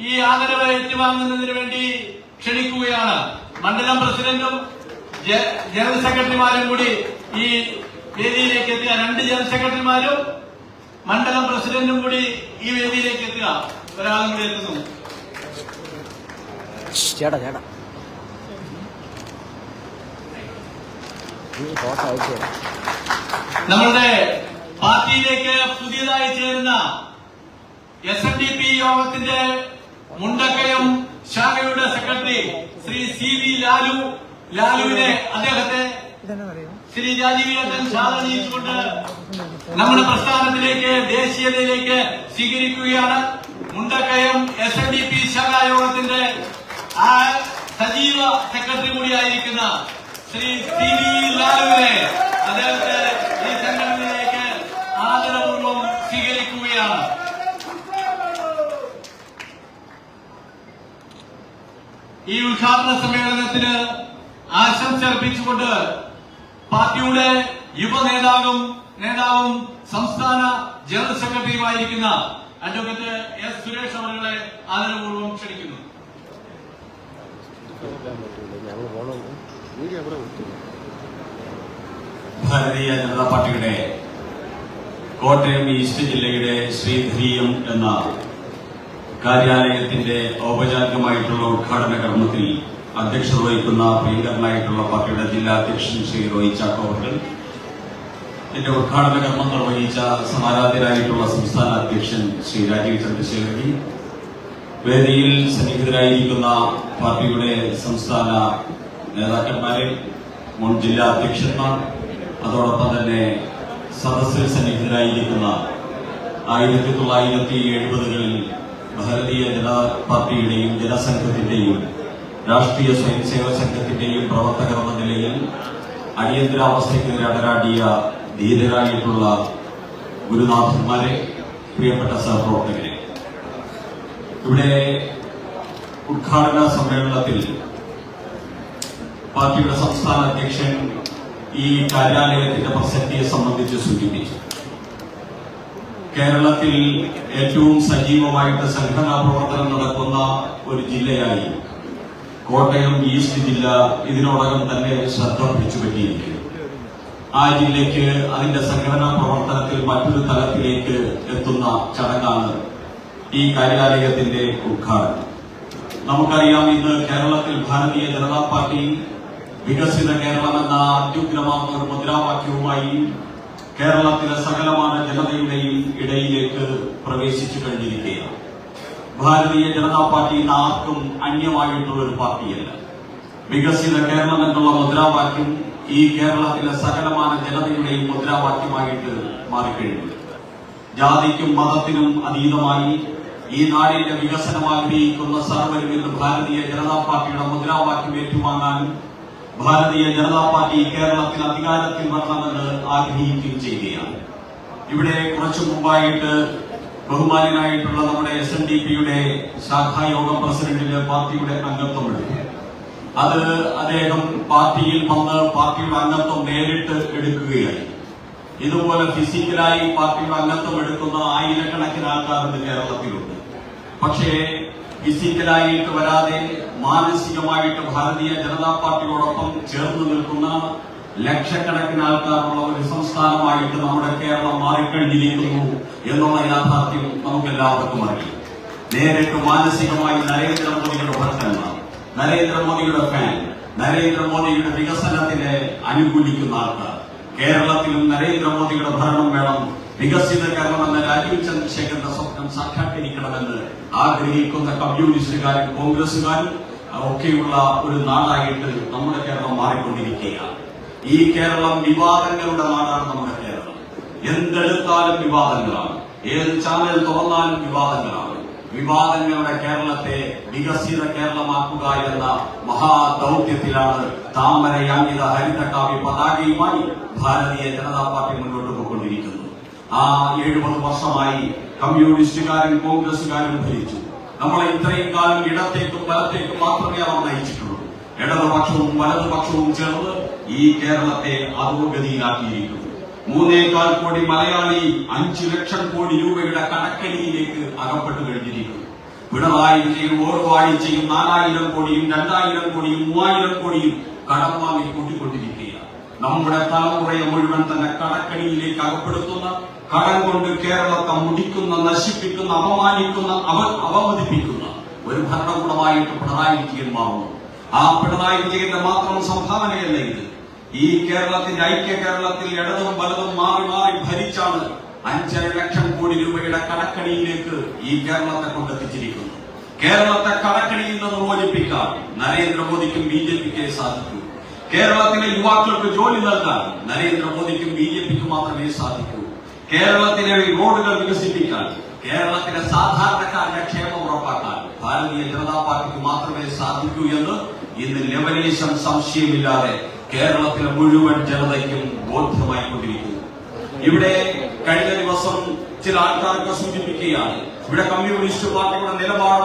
ഈ ആദരവ് ഏറ്റുവാങ്ങുന്നതിന് വേണ്ടി ക്ഷണിക്കുകയാണ്. മണ്ഡലം പ്രസിഡന്റും ജനറൽ സെക്രട്ടറിമാരും കൂടി ഈ വേദിയിലേക്ക് എത്തുക. 2 ജനറൽ സെക്രട്ടറിമാരും മണ്ഡലം പ്രസിഡന്റും കൂടി ഈ വേദിയിലേക്ക് എത്തുക. ഒരാളും കൂടി എത്തുന്നു. ചേട്ടാ ചേട്ടാ ഫോട്ടോ അയച്ചു തരാം. നമ്മളുടെ പാർട്ടിയിലേക്ക് പുതിയതായി ചേരുന്ന SNDP യോഗത്തിന്റെ മുണ്ടക്കയം ശാഖയുടെ സെക്രട്ടറി ശ്രീ CV ലാലുവിനെ അദ്ദേഹത്തെ ശ്രീ രാജീവേട്ടൻ ശാലനയിച്ചുകൊണ്ട് നമ്മുടെ പ്രസ്ഥാനത്തിലേക്ക് ദേശീയതയിലേക്ക് സ്വീകരിക്കുകയാണ്. മുണ്ടക്കയം SNDP ശാഖായോഗത്തിന്റെ സജീവ സെക്രട്ടറി കൂടിയായിരിക്കുന്ന ശ്രീ CV ലാലുവിനെ അദ്ദേഹത്തെ ഈ സംഘടനയിലേക്ക് ആദരപൂർവ്വം സ്വീകരിക്കുകയാണ്. ഈ ഉദ്ഘാടന സമ്മേളനത്തിന് ആശംസ അർപ്പിച്ചുകൊണ്ട് പാർട്ടിയുടെ നേതാവും സംസ്ഥാന ജനറൽ സെക്രട്ടറിയുമായിരിക്കുന്ന അഡ്വക്കേറ്റ് S. സുരേഷ് അവരുടെ ആദരപൂർവ്വം ക്ഷണിക്കുന്നു. ഭാരതീയ ജനതാ പാർട്ടിയുടെ കോട്ടയം ഈസ്റ്റ് ജില്ലയുടെ ശ്രീധരീയം എന്ന കാര്യാലയത്തിന്റെ ഔപചാരികമായിട്ടുള്ള ഉദ്ഘാടന കർമ്മത്തിൽ അധ്യക്ഷത വഹിക്കുന്ന പ്രിയങ്കരനായിട്ടുള്ള പാർട്ടിയുടെ ജില്ലാ അധ്യക്ഷൻ ശ്രീ റോയി ചാക്കോ അവർ, ഇതിന്റെ ഉദ്ഘാടന കർമ്മം നിർവഹിച്ച സമാരാധ്യരായിട്ടുള്ള സംസ്ഥാന അധ്യക്ഷൻ ശ്രീ രാജീവ് ചന്ദ്രശേഖരൻ, വേദിയിൽ സന്നിഹിതരായിരിക്കുന്ന പാർട്ടിയുടെ സംസ്ഥാന നേതാക്കന്മാരെ, മുൻ ജില്ലാ അധ്യക്ഷന്മാർ, അതോടൊപ്പം തന്നെ സദസ്സിൽ സന്നിഹിതരായിരിക്കുന്ന 1970കളിൽ ഭാരതീയ ജനതാ പാർട്ടിയുടെയും ജനസംഘത്തിന്റെയും രാഷ്ട്രീയ സ്വയംസേവക സംഘത്തിന്റെയും പ്രവർത്തകർ എന്ന നിലയിൽ അടിയന്തരാവസ്ഥയ്ക്കെതിരെ അടരാടിയ ധീരരായിട്ടുള്ള ഗുരുനാഥന്മാരെ, പ്രിയപ്പെട്ട സഹപ്രവർത്തകരെ, ഇവിടെ ഉദ്ഘാടന സമ്മേളനത്തിൽ പാർട്ടിയുടെ സംസ്ഥാന അധ്യക്ഷൻ ഈ കാര്യാലയത്തിന്റെ പ്രസക്തിയെ സംബന്ധിച്ച് സൂചിപ്പിച്ചു. കേരളത്തിൽ ഏറ്റവും സജീവമായിട്ട് സംഘടനാ പ്രവർത്തനം നടക്കുന്ന ഒരു ജില്ലയായി കോട്ടയം ഈസ്റ്റ് ജില്ല ഇതിനോടകം തന്നെ ശ്രദ്ധ പിടിച്ചുപറ്റിയിരിക്കുന്നു. ആ ജില്ലയ്ക്ക് അതിന്റെ സംഘടനാ പ്രവർത്തനത്തിൽ മറ്റൊരു തലത്തിലേക്ക് എത്തുന്ന ചടങ്ങാണ് ഈ കാര്യാലയത്തിന്റെ ഉദ്ഘാടനം. നമുക്കറിയാം, ഇന്ന് കേരളത്തിൽ ഭാരതീയ ജനതാ പാർട്ടി വികസിത കേരളം എന്ന അത്യുഗ്രമാർന്ന ഒരു മുദ്രാവാക്യവുമായി കേരളത്തിലെ സകലമായ ജനതയുടെയും ഇടയിലേക്ക് പ്രവേശിച്ചു കഴിഞ്ഞിരിക്കുകയാണ്. ഭാരതീയ ജനതാ പാർട്ടി ഇന്ന് ആർക്കും അന്യമായിട്ടുള്ള ഒരു പാർട്ടിയല്ല. വികസിത കേരളം എന്നുള്ള മുദ്രാവാക്യം ഈ കേരളത്തിലെ സകലമായ ജനതയുടെയും മുദ്രാവാക്യമായിട്ട് മാറിക്കഴിഞ്ഞു. ജാതിക്കും മതത്തിനും അതീതമായി ഈ നാടിന്റെ വികസനം ആഗ്രഹിക്കുന്ന സർവരും ഇന്ന് ഭാരതീയ ജനതാ പാർട്ടിയുടെ മുദ്രാവാക്യം ഏറ്റുവാങ്ങാനും ഭാരതീയ ജനതാ പാർട്ടി കേരളത്തിൽ അധികാരത്തിൽ വരണമെന്ന് ആഗ്രഹിക്കുകയും ചെയ്യുകയാണ്. ഇവിടെ കുറച്ചു മുമ്പായിട്ട് ബഹുമാനായിട്ടുള്ള നമ്മുടെ SNDPയുടെ ശാഖായോഗം പ്രസിഡന്റിന്റെ പാർട്ടിയുടെ അംഗത്വം എടുത്തു. അത് അദ്ദേഹം പാർട്ടിയിൽ വന്ന് പാർട്ടിയുടെ അംഗത്വം നേരിട്ട് എടുക്കുകയായി. ഇതുപോലെ ഫിസിക്കലായി പാർട്ടിയുടെ അംഗത്വം എടുക്കുന്ന ആയിരക്കണക്കിന് ആൾക്കാർ ഇന്ന് കേരളത്തിലുണ്ട്. പക്ഷേ ഫിസിക്കലായിട്ട് വരാതെ മാനസികമായിട്ട് ഭാരതീയ ജനതാ പാർട്ടിയോടൊപ്പം ചേർന്ന് നിൽക്കുന്ന ലക്ഷക്കണക്കിന് ആൾക്കാരുള്ള ഒരു സംസ്ഥാനമായിട്ട് നമ്മുടെ കേരളം മാറിക്കഴിഞ്ഞിരിക്കുന്നു എന്നുള്ള യാഥാർത്ഥ്യം നമുക്കെല്ലാവർക്കും അറിയാം. നേരിട്ട് മാനസികമായി നരേന്ദ്രമോദിയുടെ ഭക്തന്മാർ, നരേന്ദ്രമോദിയുടെ ഫാൻ, നരേന്ദ്രമോദിയുടെ വികസനത്തിനെ അനുകൂലിക്കുന്ന ആൾക്കാർ, കേരളത്തിലും നരേന്ദ്രമോദിയുടെ ഭരണം വേണം, വികസിത കേരളം എന്ന രാജീവ് ചന്ദ്രശേഖരന്റെ സ്വപ്നം സാക്ഷാത്കരിക്കണമെന്ന് ആഗ്രഹിക്കുന്ന കമ്മ്യൂണിസ്റ്റുകാരും കോൺഗ്രസുകാരും ഒക്കെയുള്ള ഒരു നാടായിട്ട് നമ്മുടെ കേരളം മാറിക്കൊണ്ടിരിക്കുകയാണ്. ഈ കേരളം വിവാദങ്ങളുടെ നാടാണ് നമ്മുടെ കേരളം. എന്തെടുത്താലും വിവാദങ്ങളാണ്, ഏത് ചാനൽ തുറന്നാലും വിവാദങ്ങളാണ്. വിവാദങ്ങളുടെ കേരളത്തെ വികസിത കേരളമാക്കുക എന്ന മഹാദൌത്യത്തിലാണ് താമരയാങ്ങിത ഹരിതകാവ്യ പതാകയുമായി ഭാരതീയ ജനതാ പാർട്ടി മുന്നോട്ട് പോയിക്കൊണ്ടിരിക്കുന്നത്. ആ 70 വർഷമായി കമ്മ്യൂണിസ്റ്റുകാരും കോൺഗ്രസുകാരും ഭരിച്ചു. നമ്മളെ ഇത്രയും കാലം ഇടത്തേക്കും വലത്തേക്കും മാത്രമേ അവർ നയിച്ചിട്ടുള്ളൂ. ഇടതുപക്ഷവും വലതുപക്ഷവും ചേർന്ന് ഈ കേരളത്തെ അധോഗതിയിലാക്കിയിരിക്കുന്നു. 3.25 കോടി മലയാളി 5 ലക്ഷം കോടി രൂപയുടെ കടക്കണിയിലേക്ക് അകപ്പെട്ടു കഴിഞ്ഞിരിക്കുന്നു. പിണറായി വിജയൻ ഓരോ ആഴ്ചയും 4000 കോടിയും 2000 കോടിയും 3000 കോടിയും കടം വാങ്ങി കൂട്ടിക്കൊണ്ടിരിക്കുകയാണ്. നമ്മുടെ തലമുറയെ മുഴുവൻ തന്നെ കടക്കണിയിലേക്ക് അകപ്പെടുത്തുന്ന, കടം കൊണ്ട് കേരളത്തെ മുടിക്കുന്ന, നശിപ്പിക്കുന്ന, അപമാനിക്കുന്ന, അവമതിപ്പിക്കുന്ന ഒരു ഭരണകൂടമായിട്ട് പിണറായി വിജയൻ മാറുന്നു. ആ പിണറായി വിജയന്റെ മാത്രം സംഭാവനയല്ല ഇത്. ഈ കേരളത്തിന്റെ ഐക്യ കേരളത്തിൽ ഇടതും വലതും മാറി മാറി ഭരിച്ചാണ് 5 ലക്ഷം കോടി രൂപയുടെ കടക്കണിയിലേക്ക് ഈ കേരളത്തെ കൊണ്ടെത്തിച്ചിരിക്കുന്നു. കേരളത്തെ കടക്കണിയിൽ നിന്ന് മോചിപ്പിക്കാൻ നരേന്ദ്രമോദിക്കും BJPക്ക് സാധിക്കൂ. കേരളത്തിലെ യുവാക്കൾക്ക് ജോലി നൽകാൻ നരേന്ദ്രമോദിക്കും BJPക്കും മാത്രമേ സാധിക്കൂ. കേരളത്തിലെ റോഡുകൾ വികസിപ്പിക്കാൻ, കേരളത്തിലെ സാധാരണക്കാരുടെ ക്ഷേമം ഉറപ്പാക്കാൻ ഭാരതീയ ജനതാ പാർട്ടിക്ക് മാത്രമേ സാധിക്കൂ എന്ന് ഇന്ന് ലെവലേശം സംശയമില്ലാതെ കേരളത്തിലെ മുഴുവൻ ജനതയ്ക്കും ബോധ്യമായിക്കൊണ്ടിരിക്കുന്നു. ഇവിടെ കഴിഞ്ഞ ദിവസം ചില ആൾക്കാർക്ക് സൂചിപ്പിക്കുകയാണ്, ഇവിടെ കമ്മ്യൂണിസ്റ്റ് പാർട്ടിയുടെ നിലപാട്